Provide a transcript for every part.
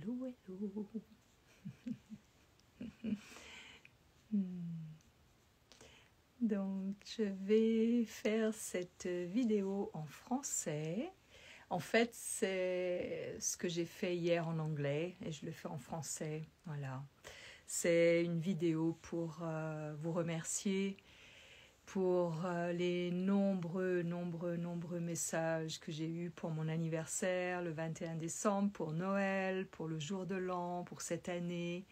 Hello, hello. Donc, je vais faire cette vidéo en français. En fait, c'est ce que j'ai fait hier en anglais et je le fais en français. Voilà. C'est une vidéo pour vous remercier pour les nombreux messages que j'ai eus pour mon anniversaire, le 21 décembre, pour Noël, pour le jour de l'an, pour cette année.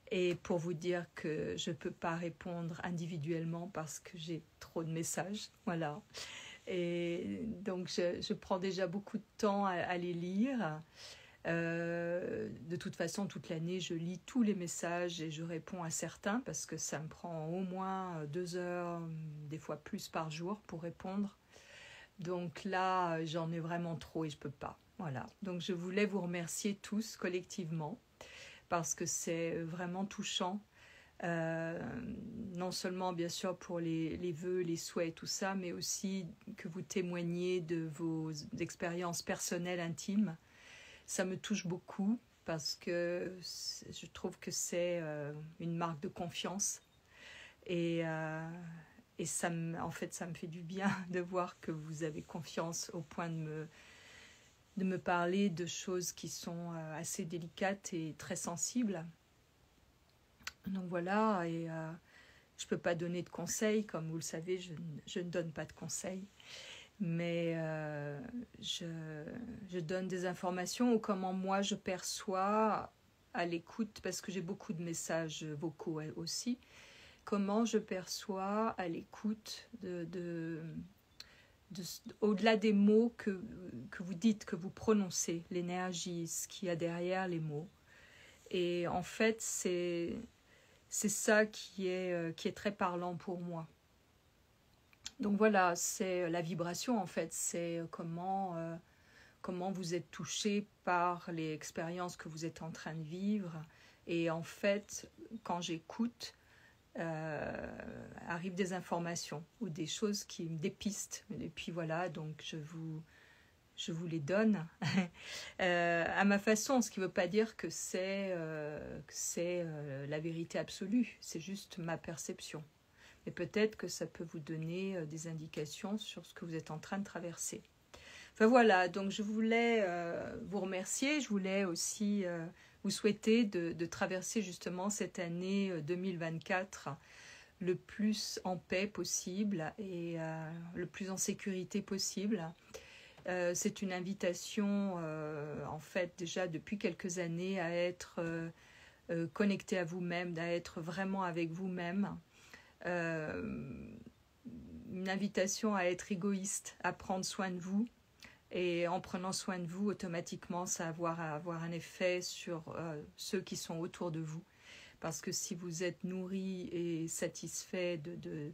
Et pour vous dire que je ne peux pas répondre individuellement parce que j'ai trop de messages. Voilà. Et donc, je prends déjà beaucoup de temps à les lire. De toute façon, toute l'année, je lis tous les messages et je réponds à certains parce que ça me prend au moins 2 heures, des fois plus par jour pour répondre. Donc là, j'en ai vraiment trop et je ne peux pas. Voilà. Donc, je voulais vous remercier tous collectivement parce que c'est vraiment touchant. Non seulement bien sûr pour les vœux, les souhaits, tout ça, mais aussi que vous témoignez de vos expériences personnelles intimes. Ça me touche beaucoup parce que je trouve que c'est une marque de confiance et ça en fait ça me fait du bien de voir que vous avez confiance au point de me parler de choses qui sont assez délicates et très sensibles. Donc voilà, et je ne peux pas donner de conseils, comme vous le savez, je ne donne pas de conseils, mais je donne des informations ou comment moi je perçois à l'écoute, parce que j'ai beaucoup de messages vocaux aussi, comment je perçois à l'écoute au-delà des mots que vous dites, que vous prononcez, l'énergie, ce qu'il y a derrière les mots. Et en fait, c'est ça qui est très parlant pour moi. Donc voilà, c'est la vibration en fait, c'est comment vous êtes touché par les expériences que vous êtes en train de vivre. Et en fait, quand j'écoute, arrivent des informations ou des choses, des pistes. Et puis voilà, donc je vous les donne à ma façon, ce qui ne veut pas dire que c'est la vérité absolue, c'est juste ma perception. Mais peut-être que ça peut vous donner des indications sur ce que vous êtes en train de traverser. Enfin voilà, donc je voulais vous remercier, je voulais aussi vous souhaiter de traverser justement cette année 2024 le plus en paix possible et le plus en sécurité possible. C'est une invitation, en fait, déjà depuis quelques années, à être connecté à vous-même, à être vraiment avec vous-même. Une invitation à être égoïste, à prendre soin de vous. Et en prenant soin de vous, automatiquement, ça va avoir un effet sur ceux qui sont autour de vous. Parce que si vous êtes nourri et satisfait de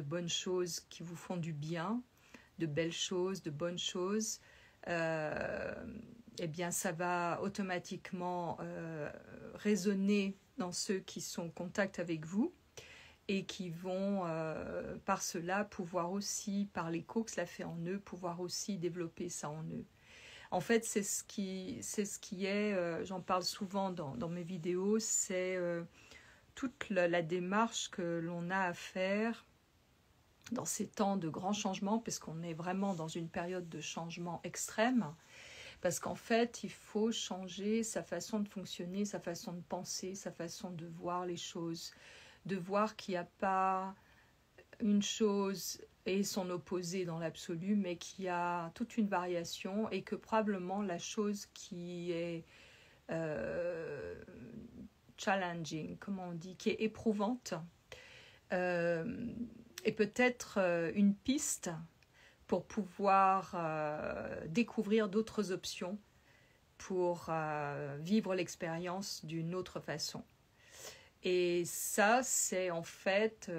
bonnes choses qui vous font du bien, de belles choses, de bonnes choses, eh bien ça va automatiquement résonner dans ceux qui sont en contact avec vous et qui vont par cela pouvoir aussi, par l'écho que cela fait en eux, pouvoir aussi développer ça en eux. En fait, c'est ce qui est, j'en parle souvent dans mes vidéos, c'est toute la démarche que l'on a à faire dans ces temps de grands changements, parce qu'on est vraiment dans une période de changement extrême, parce qu'en fait, il faut changer sa façon de fonctionner, sa façon de penser, sa façon de voir les choses, de voir qu'il n'y a pas une chose et son opposé dans l'absolu, mais qu'il y a toute une variation et que probablement la chose qui est challenging, comment on dit, qui est éprouvante, et peut-être une piste pour pouvoir découvrir d'autres options pour vivre l'expérience d'une autre façon. Et ça, c'est en fait,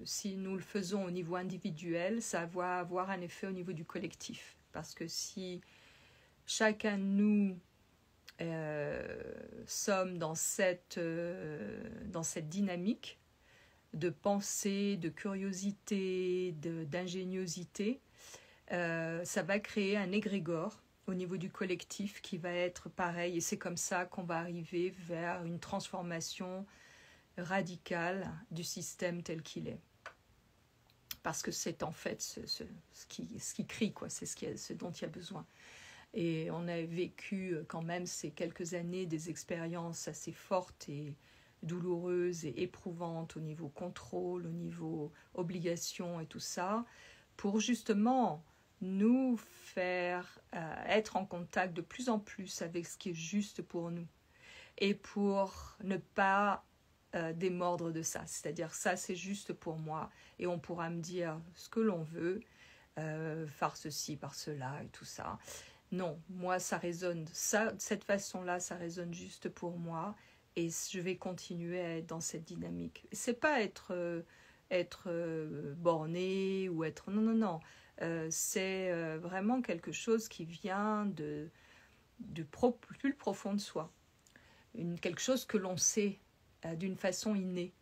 si nous le faisons au niveau individuel, ça va avoir un effet au niveau du collectif. Parce que si chacun de nous sommes dans cette dynamique, de pensée, de curiosité, d'ingéniosité, ça va créer un égrégore au niveau du collectif qui va être pareil. Et c'est comme ça qu'on va arriver vers une transformation radicale du système tel qu'il est. Parce que c'est en fait ce qui crie, quoi. C'est ce dont il y a besoin. Et on a vécu quand même ces quelques années des expériences assez fortes et douloureuses et éprouvantes au niveau contrôle, au niveau obligation et tout ça, pour justement nous faire être en contact de plus en plus avec ce qui est juste pour nous et pour ne pas démordre de ça. C'est-à-dire ça c'est juste pour moi et on pourra me dire ce que l'on veut, faire ceci, par cela et tout ça. Non, moi ça résonne, ça, de cette façon-là, ça résonne juste pour moi et je vais continuer à être dans cette dynamique. C'est pas être borné ou être... Non, non, non. C'est vraiment quelque chose qui vient plus profond de soi. Quelque chose que l'on sait d'une façon innée.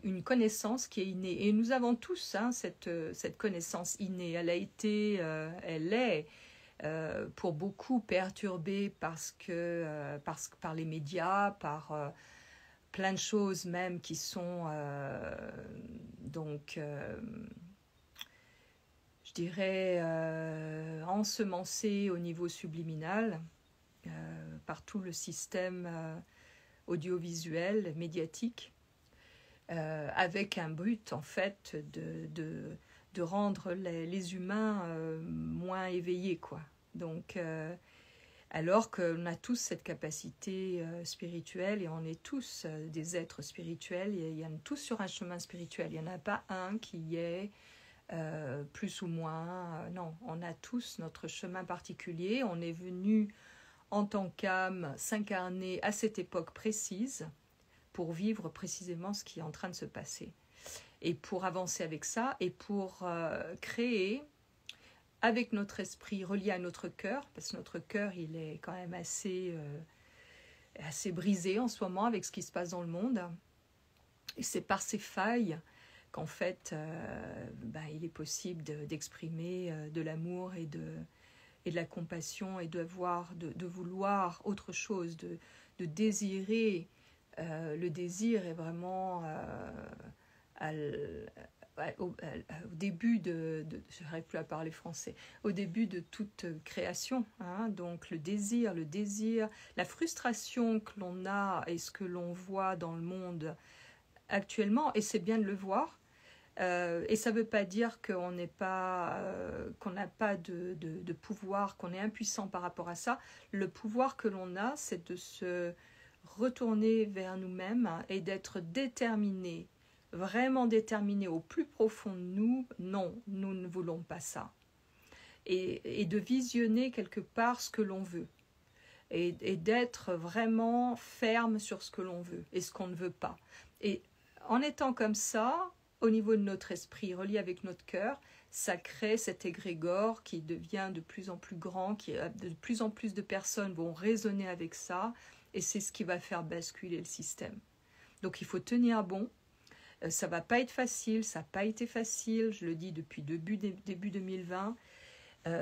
Une connaissance qui est innée. Et nous avons tous cette connaissance innée. Elle est pour beaucoup perturbée par les médias, par plein de choses même qui sont je dirais ensemencées au niveau subliminal par tout le système audiovisuel, médiatique, avec un but en fait de rendre les humains moins éveillés, quoi. Donc, alors qu'on a tous cette capacité spirituelle et on est tous des êtres spirituels, il y en a tous sur un chemin spirituel. Il n'y en a pas un qui est plus ou moins. Non, on a tous notre chemin particulier. On est venu en tant qu'âme s'incarner à cette époque précise pour vivre précisément ce qui est en train de se passer. Et pour avancer avec ça et pour créer avec notre esprit relié à notre cœur, parce que notre cœur il est quand même assez brisé en ce moment avec ce qui se passe dans le monde. Et c'est par ces failles qu'en fait il est possible d'exprimer de l'amour et de la compassion et de vouloir autre chose, de désirer. Le désir est vraiment au début je n'arrive plus à parler français, au début de toute création, hein, donc le désir, la frustration que l'on a et ce que l'on voit dans le monde actuellement, et c'est bien de le voir, et ça ne veut pas dire qu'on n'a pas de pouvoir, qu'on est impuissant par rapport à ça. Le pouvoir que l'on a, c'est de se retourner vers nous-mêmes et d'être déterminé, vraiment déterminé au plus profond de nous. Non, nous ne voulons pas ça. Et de visionner quelque part ce que l'on veut. Et d'être vraiment ferme sur ce que l'on veut et ce qu'on ne veut pas. Et en étant comme ça, au niveau de notre esprit, relié avec notre cœur, ça crée cet égrégore qui devient de plus en plus grand, de plus en plus de personnes vont résonner avec ça, et c'est ce qui va faire basculer le système. Donc il faut tenir bon. Ça ne va pas être facile, ça n'a pas été facile, je le dis depuis début 2020.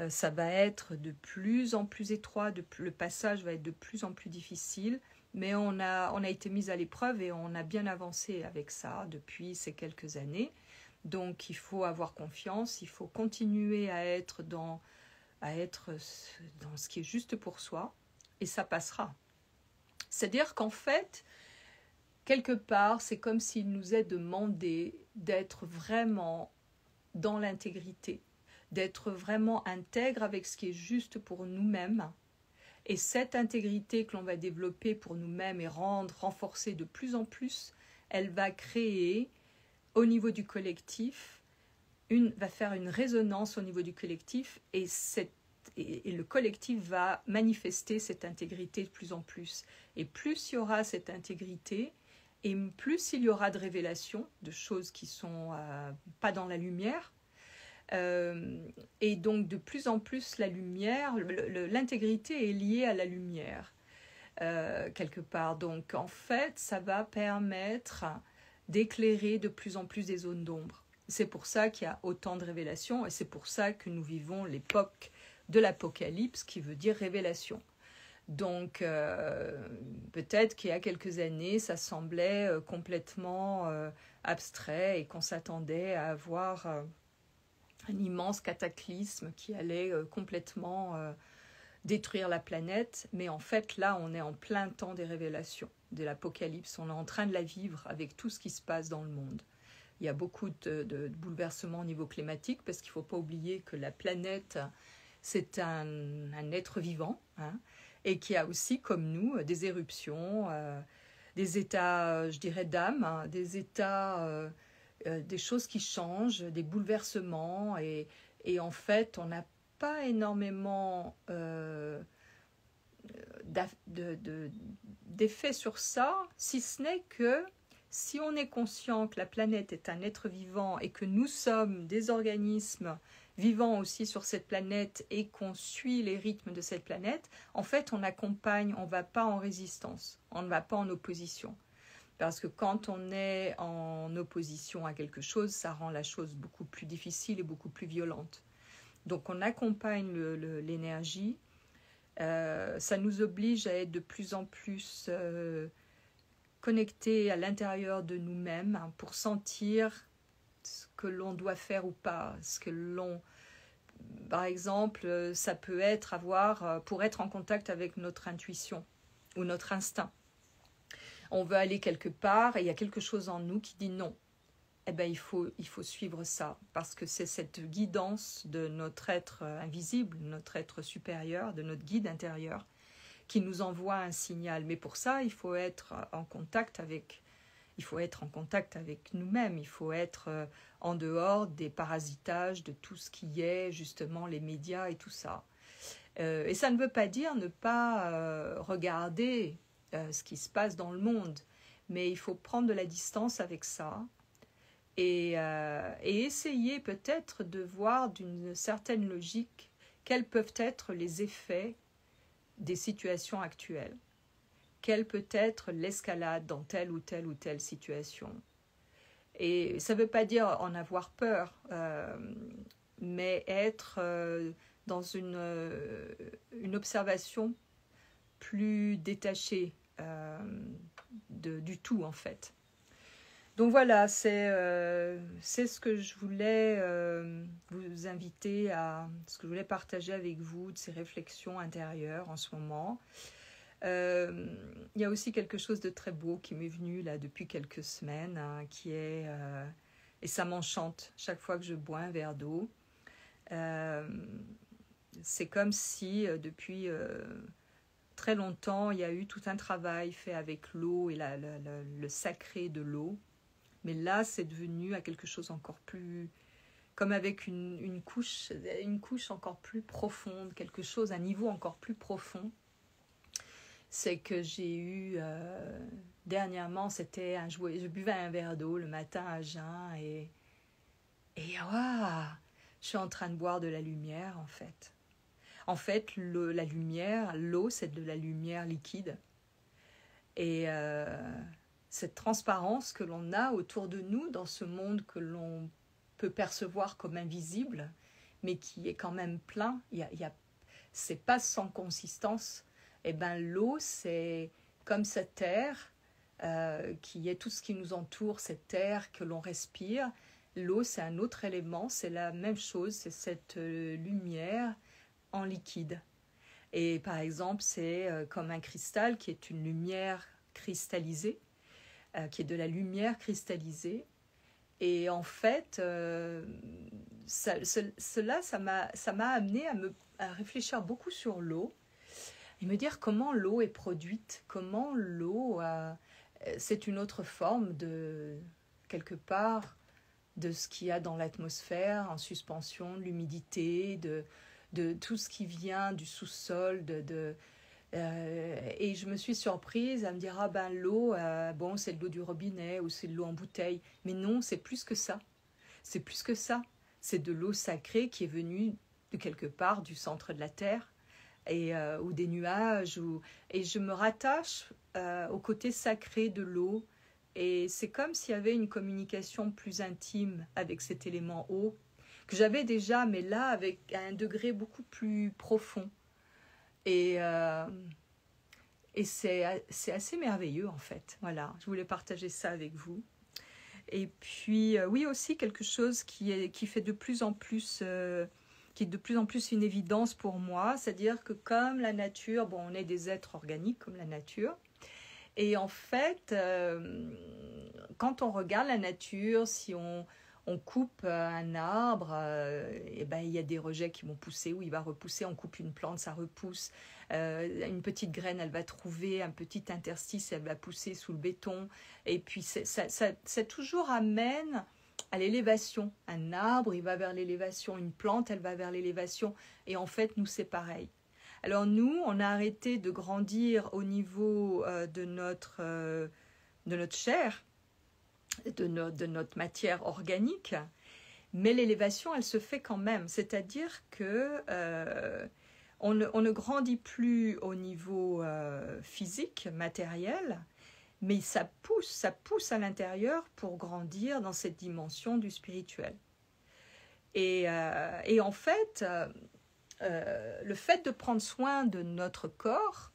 Ça va être de plus en plus étroit, le passage va être de plus en plus difficile, mais on a été mis à l'épreuve et on a bien avancé avec ça depuis ces quelques années. Donc il faut avoir confiance, il faut continuer à être dans ce qui est juste pour soi, et ça passera. C'est-à-dire qu'en fait, quelque part, c'est comme s'il nous est demandé d'être vraiment dans l'intégrité, d'être vraiment intègre avec ce qui est juste pour nous-mêmes. Et cette intégrité que l'on va développer pour nous-mêmes et renforcer de plus en plus, elle va créer au niveau du collectif, va faire une résonance au niveau du collectif, et le collectif va manifester cette intégrité de plus en plus. Et plus il y aura cette intégrité, et plus il y aura de révélations, de choses qui ne sont pas dans la lumière, et donc de plus en plus la lumière, l'intégrité est liée à la lumière, quelque part. Donc en fait, ça va permettre d'éclairer de plus en plus des zones d'ombre. C'est pour ça qu'il y a autant de révélations, et c'est pour ça que nous vivons l'époque de l'Apocalypse, qui veut dire révélation. Donc, peut-être qu'il y a quelques années, ça semblait complètement abstrait et qu'on s'attendait à avoir un immense cataclysme qui allait complètement détruire la planète. Mais en fait, là, on est en plein temps des révélations, de l'Apocalypse. On est en train de la vivre avec tout ce qui se passe dans le monde. Il y a beaucoup de bouleversements au niveau climatique, parce qu'il ne faut pas oublier que la planète, c'est un être vivant, hein, et qui a aussi, comme nous, des éruptions, des états, je dirais, d'âme, hein, des états, des choses qui changent, des bouleversements, et en fait, on n'a pas énormément d'effet sur ça, si ce n'est que si on est conscient que la planète est un être vivant et que nous sommes des organismes vivant aussi sur cette planète et qu'on suit les rythmes de cette planète, en fait, on accompagne, on ne va pas en résistance, on ne va pas en opposition. Parce que quand on est en opposition à quelque chose, ça rend la chose beaucoup plus difficile et beaucoup plus violente. Donc on accompagne l'énergie, ça nous oblige à être de plus en plus connectés à l'intérieur de nous-mêmes, hein, pour sentir ce que l'on doit faire ou pas, ce que l'on... Par exemple, ça peut être pour être en contact avec notre intuition ou notre instinct. On veut aller quelque part et il y a quelque chose en nous qui dit non. Eh ben, il faut suivre ça, parce que c'est cette guidance de notre être invisible, notre être supérieur, de notre guide intérieur, qui nous envoie un signal. Mais pour ça, il faut être en contact avec nous-mêmes, il faut être en dehors des parasitages, de tout ce qui est justement les médias et tout ça. Et ça ne veut pas dire ne pas regarder ce qui se passe dans le monde, mais il faut prendre de la distance avec ça et essayer peut-être de voir d'une certaine logique quels peuvent être les effets des situations actuelles. Quelle peut être l'escalade dans telle ou telle situation. Et ça ne veut pas dire en avoir peur, mais être dans une observation plus détachée du tout, en fait. Donc voilà, c'est ce que je voulais vous inviter à, ce que je voulais partager avec vous, de ces réflexions intérieures en ce moment. Il y a aussi quelque chose de très beau qui m'est venu là depuis quelques semaines, hein, qui est, et ça m'enchante chaque fois que je bois un verre d'eau. C'est comme si depuis très longtemps, il y a eu tout un travail fait avec l'eau et le sacré de l'eau. Mais là, c'est devenu à quelque chose encore plus, comme avec une couche encore plus profonde, quelque chose, un niveau encore plus profond. C'est que j'ai eu, dernièrement, je buvais un verre d'eau le matin à jeun et waouh, je suis en train de boire de la lumière, en fait. En fait, la lumière, l'eau, c'est de la lumière liquide. Et cette transparence que l'on a autour de nous dans ce monde que l'on peut percevoir comme invisible, mais qui est quand même plein, c'est pas sans consistance. Eh ben, l'eau, c'est comme cette terre qui est tout ce qui nous entoure, cette terre que l'on respire. L'eau, c'est un autre élément, c'est la même chose, c'est cette lumière en liquide. Et par exemple, c'est comme un cristal qui est une lumière cristallisée, qui est de la lumière cristallisée. Et en fait, ça m'a amené à réfléchir beaucoup sur l'eau et me dire comment l'eau est produite, comment l'eau, c'est une autre forme de, quelque part, de ce qu'il y a dans l'atmosphère, en suspension, de l'humidité, de tout ce qui vient du sous-sol, et je me suis surprise à me dire, l'eau, bon, c'est de l'eau du robinet ou c'est de l'eau en bouteille. Mais non, c'est plus que ça. C'est plus que ça. C'est de l'eau sacrée qui est venue de quelque part du centre de la Terre ou des nuages. Et je me rattache au côté sacré de l'eau. Et c'est comme s'il y avait une communication plus intime avec cet élément eau, que j'avais déjà, mais là, avec un degré beaucoup plus profond. Et, euh, et c'est assez merveilleux, en fait. Voilà, je voulais partager ça avec vous. Et puis, oui, aussi quelque chose qui fait de plus en plus... qui est de plus en plus une évidence pour moi, c'est-à-dire que comme la nature, bon, on est des êtres organiques comme la nature, et en fait, quand on regarde la nature, si on coupe un arbre, et ben, il y a des rejets qui vont pousser, ou il va repousser, on coupe une plante, ça repousse. Une petite graine, elle va trouver un petit interstice, elle va pousser sous le béton. Et puis, ça toujours amène à l'élévation. Un arbre, il va vers l'élévation. Une plante, elle va vers l'élévation. Et en fait, nous, c'est pareil. Alors nous, on a arrêté de grandir au niveau de notre chair, de notre matière organique, mais l'élévation, elle se fait quand même. C'est-à-dire que on ne grandit plus au niveau physique, matériel, mais ça pousse à l'intérieur pour grandir dans cette dimension du spirituel. Et en fait, le fait de prendre soin de notre corps,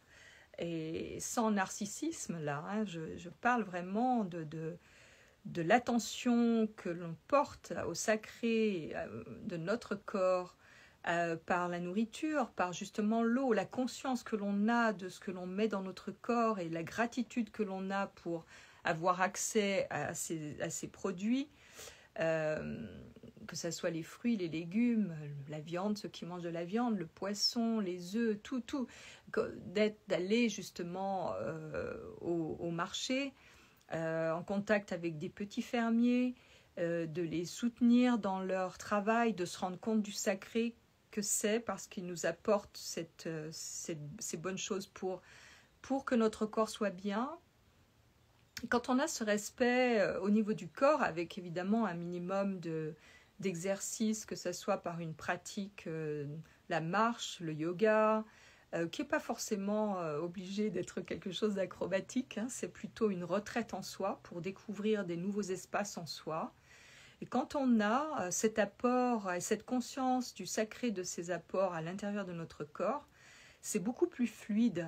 et sans narcissisme là, hein, je parle vraiment de l'attention que l'on porte au sacré de notre corps, par la nourriture, par justement l'eau, la conscience que l'on a de ce que l'on met dans notre corps et la gratitude que l'on a pour avoir accès à ces produits, que ce soit les fruits, les légumes, la viande, ceux qui mangent de la viande, le poisson, les œufs, tout, d'aller justement au marché, en contact avec des petits fermiers, de les soutenir dans leur travail, de se rendre compte du sacré que c'est, parce qu'ils nous apportent ces bonnes choses pour que notre corps soit bien. Quand on a ce respect au niveau du corps, avec évidemment un minimum d'exercice, que ce soit par une pratique, la marche, le yoga, qui n'est pas forcément obligé d'être quelque chose d'acrobatique, hein, c'est plutôt une retraite en soi pour découvrir des nouveaux espaces en soi. Et quand on a cet apport et cette conscience du sacré de ces apports à l'intérieur de notre corps, c'est beaucoup plus fluide.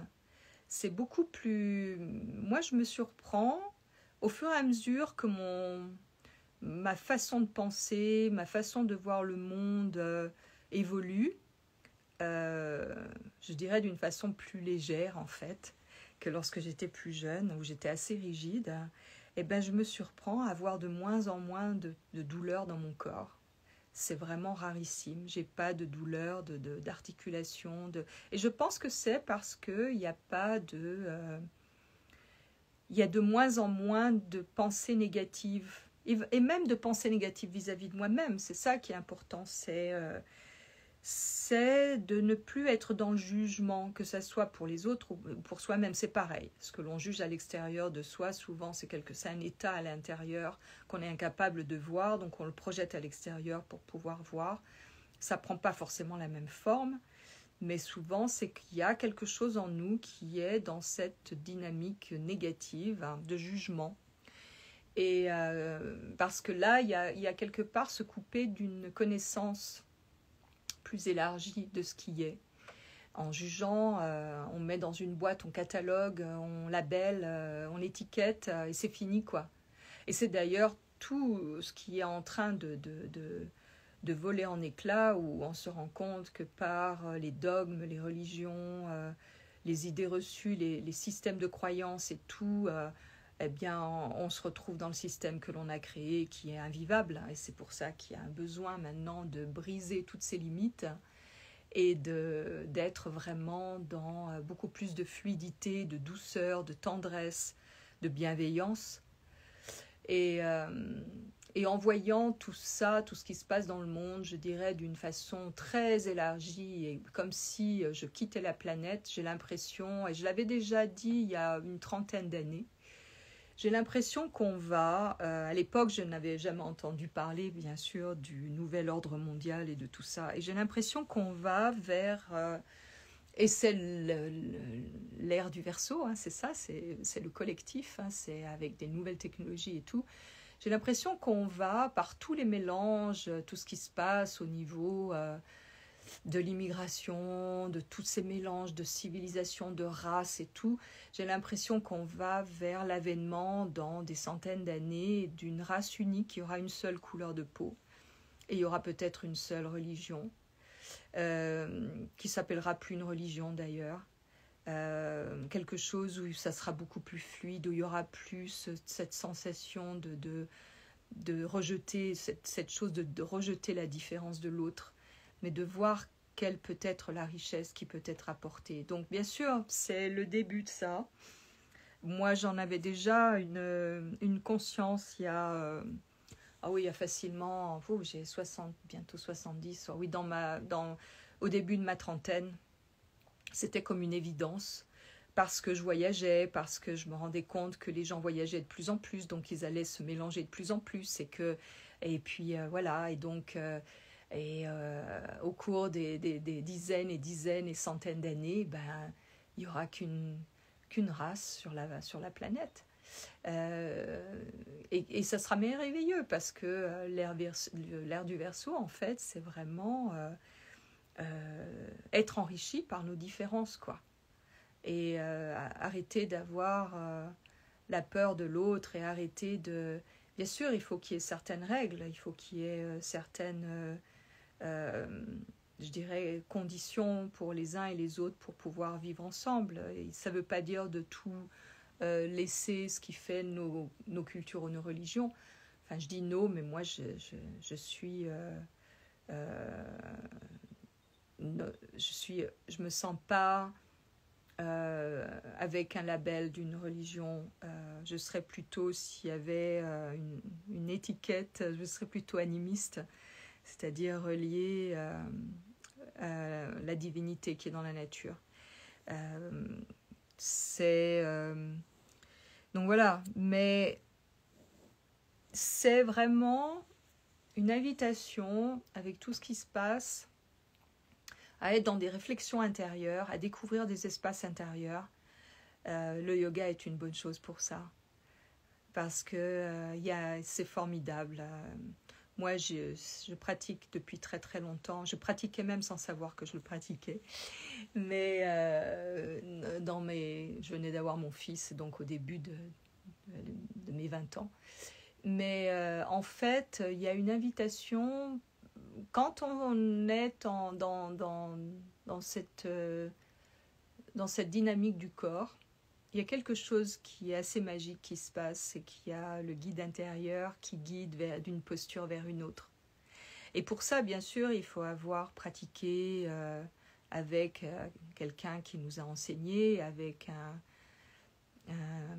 C'est beaucoup plus... Moi, je me surprends au fur et à mesure que ma façon de penser, ma façon de voir le monde évolue, je dirais d'une façon plus légère en fait, que lorsque j'étais plus jeune, où j'étais assez rigide. Eh ben, je me surprends à avoir de moins en moins de douleur dans mon corps. C'est vraiment rarissime. J'ai pas de douleur, d'articulation. Et je pense que c'est parce qu'il n'y a pas il y a de moins en moins de pensées négatives. Et même de pensées négatives vis-à-vis de moi-même. C'est ça qui est important. C'est de ne plus être dans le jugement, que ça soit pour les autres ou pour soi-même, c'est pareil. Ce que l'on juge à l'extérieur de soi, souvent, c'est un état à l'intérieur qu'on est incapable de voir, donc on le projette à l'extérieur pour pouvoir voir. Ça ne prend pas forcément la même forme, mais souvent, c'est qu'il y a quelque chose en nous qui est dans cette dynamique négative, hein, de jugement. Et parce que là, il y a quelque part se couper d'une connaissance plus élargie de ce qui est. En jugeant, on met dans une boîte, on catalogue, on labelle, on étiquette, et c'est fini, quoi. Et c'est d'ailleurs tout ce qui est en train de voler en éclats, où on se rend compte que par les dogmes, les religions, les idées reçues, les systèmes de croyances et tout, eh bien, on se retrouve dans le système que l'on a créé, qui est invivable. Et c'est pour ça qu'il y a un besoin maintenant de briser toutes ces limites et d'être vraiment dans beaucoup plus de fluidité, de douceur, de tendresse, de bienveillance. Et en voyant tout ça, tout ce qui se passe dans le monde, je dirais d'une façon très élargie, et comme si je quittais la planète, j'ai l'impression, et je l'avais déjà dit il y a une 30aine d'années, j'ai l'impression qu'on va, à l'époque je n'avais jamais entendu parler bien sûr du nouvel ordre mondial et de tout ça, et j'ai l'impression qu'on va vers, et c'est l'ère du Verseau, hein, c'est ça, c'est le collectif, hein, c'est avec des nouvelles technologies et tout, j'ai l'impression qu'on va par tous les mélanges, tout ce qui se passe au niveau de l'immigration, de tous ces mélanges de civilisation, de races et tout. J'ai l'impression qu'on va vers l'avènement dans des centaines d'années d'une race unique qui aura une seule couleur de peau. Et il y aura peut-être une seule religion, qui s'appellera plus une religion d'ailleurs. Quelque chose où ça sera beaucoup plus fluide, où il y aura plus cette sensation de rejeter, cette chose de rejeter la différence de l'autre, mais de voir quelle peut être la richesse qui peut être apportée. Donc bien sûr, c'est le début de ça. Moi, j'en avais déjà une conscience il y a... il y a facilement... j'ai 60, bientôt 70. Oui, au début de ma trentaine, c'était comme une évidence. Parce que je voyageais, parce que je me rendais compte que les gens voyageaient de plus en plus, donc ils allaient se mélanger de plus en plus. Et puis voilà, et donc... au cours des dizaines et dizaines et centaines d'années, il n'y aura qu'une race sur la planète. Et ça sera merveilleux parce que l'ère du Verseau, en fait, c'est vraiment être enrichi par nos différences, quoi. Et arrêter d'avoir la peur de l'autre et arrêter de... Bien sûr, il faut qu'il y ait certaines règles, il faut qu'il y ait certaines... je dirais, conditions pour les uns et les autres pour pouvoir vivre ensemble. Et ça ne veut pas dire de tout laisser ce qui fait nos cultures ou nos religions. Enfin, je dis nos, mais moi, je me sens pas avec un label d'une religion. Je serais plutôt, s'il y avait une étiquette, je serais plutôt animiste, c'est-à-dire relié à la divinité qui est dans la nature. Donc voilà, mais c'est vraiment une invitation avec tout ce qui se passe à être dans des réflexions intérieures, à découvrir des espaces intérieurs. Le yoga est une bonne chose pour ça, parce que c'est formidable. Moi, je pratique depuis très très longtemps. Je pratiquais même sans savoir que je le pratiquais. Mais je venais d'avoir mon fils, donc au début de mes 20 ans. Mais en fait, il y a une invitation, quand on est dans cette dynamique du corps, il y a quelque chose qui est assez magique qui se passe, c'est qu'il y a le guide intérieur qui guide d'une posture vers une autre. Et pour ça, bien sûr, il faut avoir pratiqué avec quelqu'un qui nous a enseigné, avec un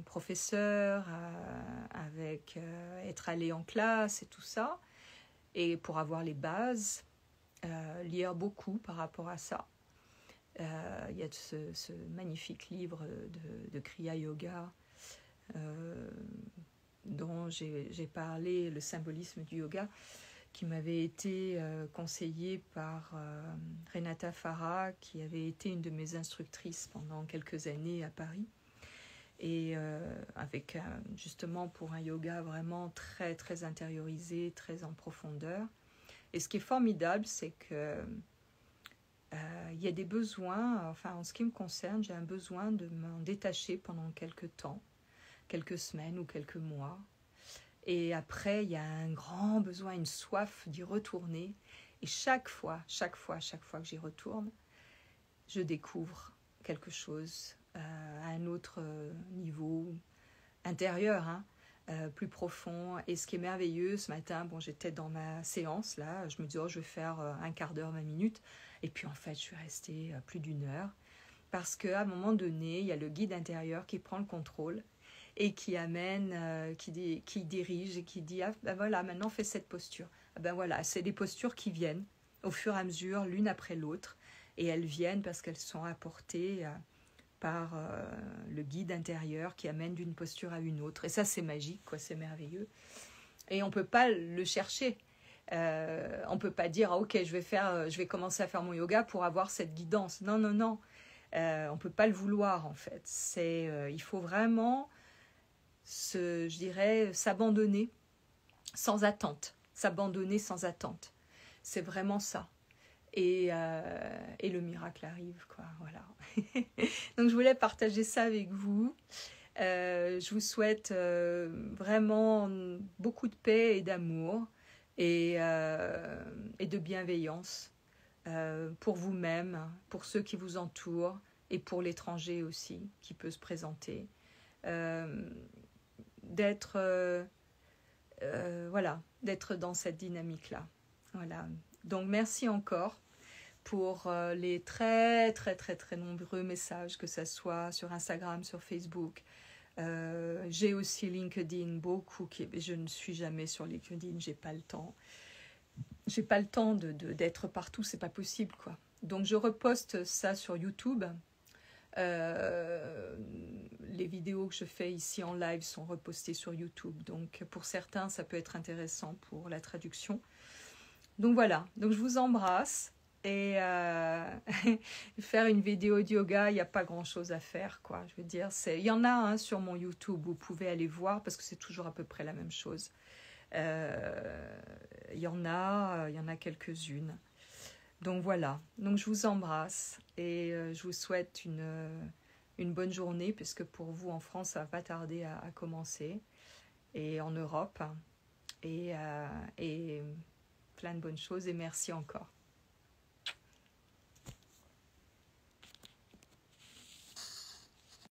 professeur, avec être allé en classe et tout ça. Et pour avoir les bases, lire beaucoup par rapport à ça. Il y a ce magnifique livre de Kriya Yoga dont j'ai parlé, le symbolisme du yoga, qui m'avait été conseillé par Renata Farah, qui avait été une de mes instructrices pendant quelques années à Paris. Et avec justement pour un yoga vraiment très très intériorisé, très en profondeur. Et ce qui est formidable, c'est que il y a des besoins, enfin en ce qui me concerne, j'ai un besoin de m'en détacher pendant quelques temps, quelques semaines ou quelques mois. Et après, il y a un grand besoin, une soif d'y retourner. Et chaque fois que j'y retourne, je découvre quelque chose à un autre niveau intérieur, plus profond. Et ce qui est merveilleux, ce matin, j'étais dans ma séance, là, je me dis, je vais faire un quart d'heure, 20 minutes. Et puis en fait, je suis restée plus d'1 heure. Parce qu'à un moment donné, il y a le guide intérieur qui prend le contrôle et qui amène, qui dirige et qui dit, voilà, maintenant fais cette posture. Voilà, c'est des postures qui viennent au fur et à mesure, l'une après l'autre. Et elles viennent parce qu'elles sont apportées par le guide intérieur qui amène d'une posture à une autre. Et ça, c'est magique, quoi, c'est merveilleux. Et on ne peut pas le chercher. On ne peut pas dire, ok, je vais commencer à faire mon yoga pour avoir cette guidance. Non. On ne peut pas le vouloir, en fait. Il faut vraiment, je dirais, s'abandonner sans attente, s'abandonner sans attente. C'est vraiment ça. Et le miracle arrive, quoi. Voilà. Donc je voulais partager ça avec vous. Je vous souhaite vraiment beaucoup de paix et d'amour et de bienveillance pour vous-même, pour ceux qui vous entourent et pour l'étranger aussi qui peut se présenter. D'être d'être dans cette dynamique-là. Voilà. Donc merci encore pour les très très très très nombreux messages, que ce soit sur Instagram, sur Facebook. J'ai aussi LinkedIn, beaucoup je ne suis jamais sur LinkedIn, j'ai pas le temps. J'ai pas le temps d'être partout, c'est pas possible, quoi. Donc je reposte ça sur YouTube. Les vidéos que je fais ici en live sont repostées sur YouTube. Donc pour certains, ça peut être intéressant pour la traduction. Donc voilà, donc je vous embrasse. Et faire une vidéo de yoga, il n'y a pas grand chose à faire, quoi. Je veux dire, il y en a sur mon YouTube, vous pouvez aller voir parce que c'est toujours à peu près la même chose. Il y en a quelques-unes. Donc voilà, donc je vous embrasse et je vous souhaite une bonne journée, puisque pour vous en France, ça va pas tarder à commencer, et en Europe, et plein de bonnes choses, et merci encore.